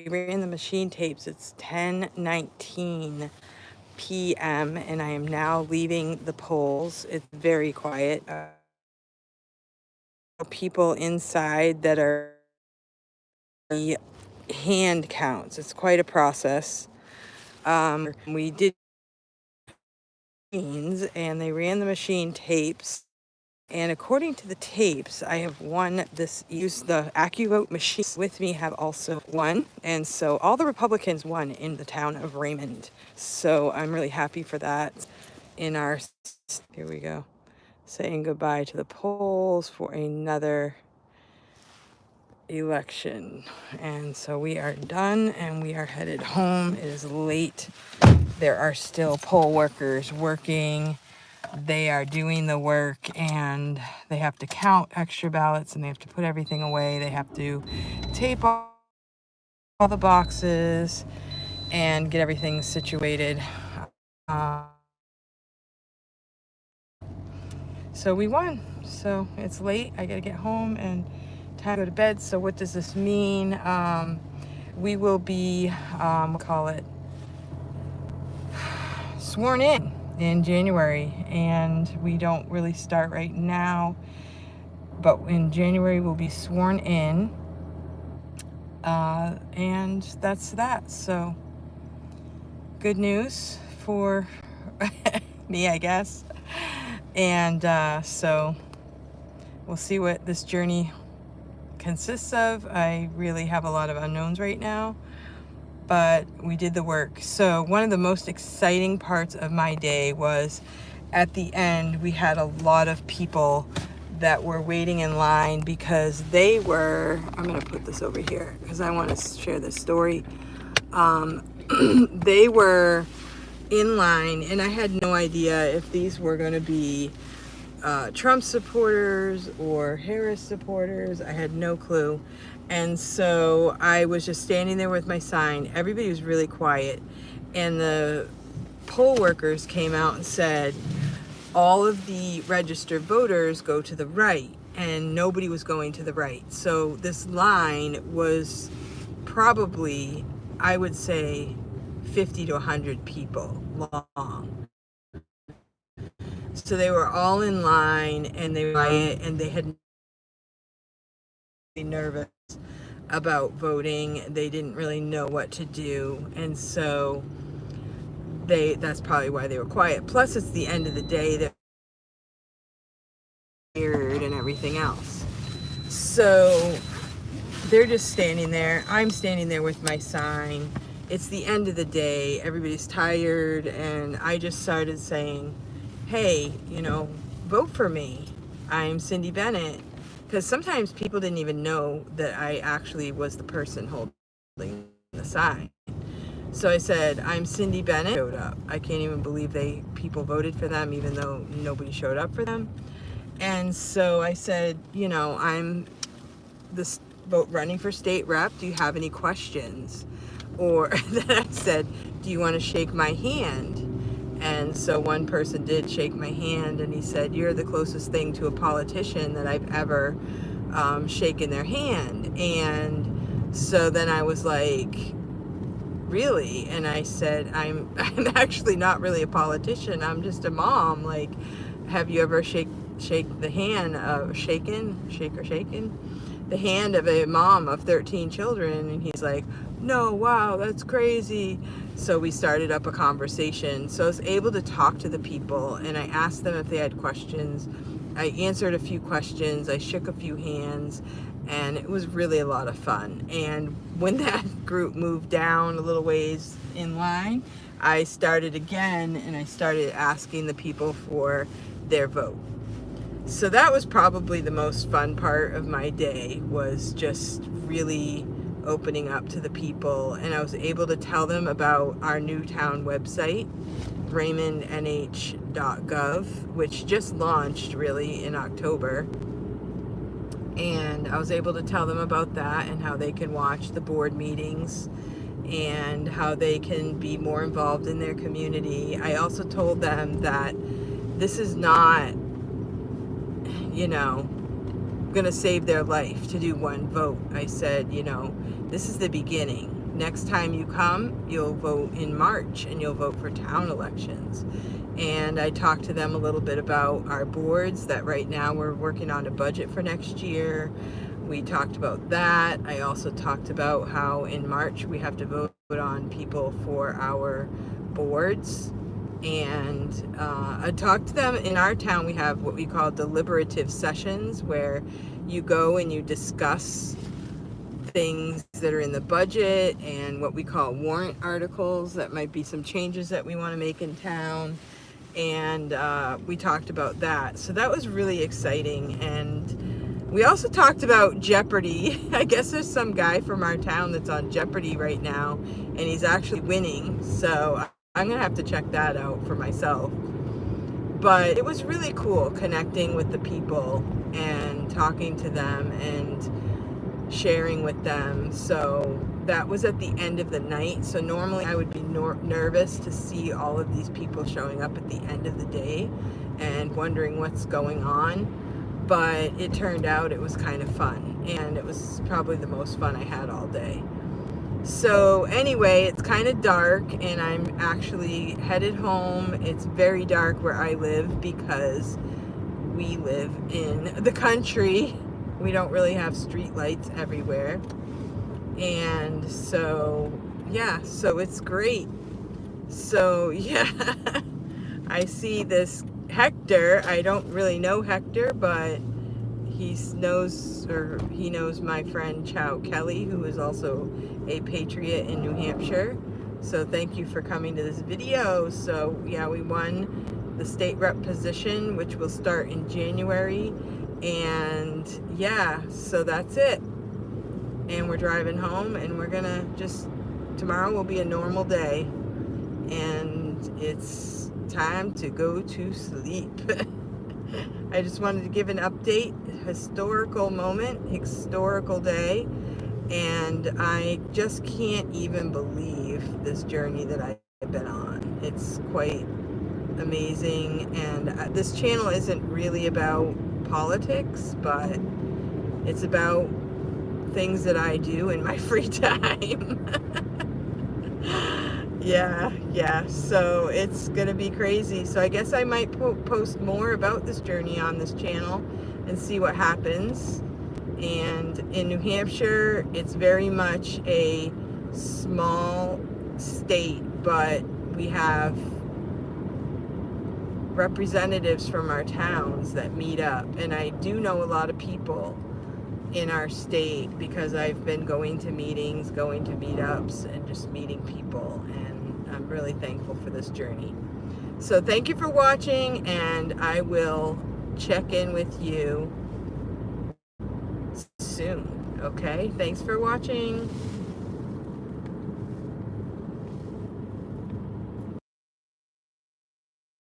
ran the machine tapes. It's 10:19 p.m. and I am now leaving the polls. It's very quiet. People inside that are hand counts. It's quite a process. We did machines and they ran the machine tapes. And according to the tapes, I have won this, used the AccuVote machine with me, have also won. And so all the Republicans won in the town of Raymond. So I'm really happy for that. Here we go, saying goodbye to the polls for another election. And so we are done and we are headed home. It is late. There are still poll workers working. They are doing the work and they have to count extra ballots and they have to put everything away. They have to tape all the boxes and get everything situated. So we won. So it's late. I got to get home and time to go to bed. So what does this mean? We will be, sworn in January, and we don't really start right now, but in January we'll be sworn in, and that's that. So good news for me, I guess. And so we'll see what this journey consists of. I really have a lot of unknowns right now, but we did the work. So one of the most exciting parts of my day was at the end, we had a lot of people that were waiting in line because they were, I'm going to put this over here because I want to share this story. They were in line and I had no idea if these were going to be Trump supporters or Harris supporters. I had no clue. And so I was just standing there with my sign. Everybody was really quiet. And the poll workers came out and said, all of the registered voters go to the right, and nobody was going to the right. So this line was probably, I would say, 50 to 100 people long. So they were all in line and they were quiet and they had been nervous about voting. They didn't really know what to do. And so that's probably why they were quiet. Plus it's the end of the day, they're tired and everything else. So they're just standing there. I'm standing there with my sign. It's the end of the day. Everybody's tired. And I just started saying, hey, vote for me. I'm Cindy Bennett. Because sometimes people didn't even know that I actually was the person holding the sign. So I said, I'm Cindy Bennett. Showed up. I can't even believe people voted for them, even though nobody showed up for them. And so I said, I'm this vote running for state rep. Do you have any questions? Or then I said, do you want to shake my hand? And so one person did shake my hand and he said, you're the closest thing to a politician that I've ever shaken their hand. And so then I was like, really? And I said, I'm actually not really a politician. I'm just a mom. Like, have you ever shake the hand of shaken the hand of a mom of 13 children? And he's like, no, wow, that's crazy. So we started up a conversation. So I was able to talk to the people and I asked them if they had questions. I answered a few questions. I shook a few hands and it was really a lot of fun. And when that group moved down a little ways in line, I started again and I started asking the people for their vote. So that was probably the most fun part of my day, was just really opening up to the people. And I was able to tell them about our new town website, raymondnh.gov, which just launched really in October. And I was able to tell them about that and how they can watch the board meetings and how they can be more involved in their community. I also told them that this is not, going to save their life to do one vote. I said, this is the beginning. next time you come, you'll vote in March and you'll vote for town elections. And I talked to them a little bit about our boards, that right now we're working on a budget for next year. We talked about that. I also talked about how in March we have to vote on people for our boards. And I talked to them. In our town, we have what we call deliberative sessions, where you go and you discuss things that are in the budget and what we call warrant articles. That might be some changes that we want to make in town. And we talked about that. So that was really exciting. And we also talked about Jeopardy. I guess there's some guy from our town that's on Jeopardy right now, and he's actually winning. So I'm going to have to check that out for myself. But it was really cool connecting with the people and talking to them and sharing with them. So that was at the end of the night. So normally I would be nervous to see all of these people showing up at the end of the day and wondering what's going on. But it turned out it was kind of fun, and it was probably the most fun I had all day. So anyway, it's kind of dark and I'm actually headed home. It's very dark where I live because we live in the country. We don't really have street lights everywhere. And so, yeah, so it's great. So, yeah, I see this Hector. I don't really know Hector, but he knows my friend Chow Kelly, who is also a patriot in New Hampshire. So thank you for coming to this video. So yeah, we won the state rep position, which will start in January. And yeah, so that's it. And we're driving home, and we're gonna tomorrow will be a normal day, and it's time to go to sleep. I just wanted to give an update, historical moment, historical day, and I just can't even believe this journey that I've been on. It's quite amazing, and this channel isn't really about politics, but it's about things that I do in my free time. Yeah, so it's gonna be crazy. So I guess I might post more about this journey on this channel and see what happens. And in New Hampshire, it's very much a small state, but we have representatives from our towns that meet up. And I do know a lot of people in our state because I've been going to meetings, going to meetups, and just meeting people, and I'm really thankful for this journey. So thank you for watching, and I will check in with you soon. Okay, thanks for watching.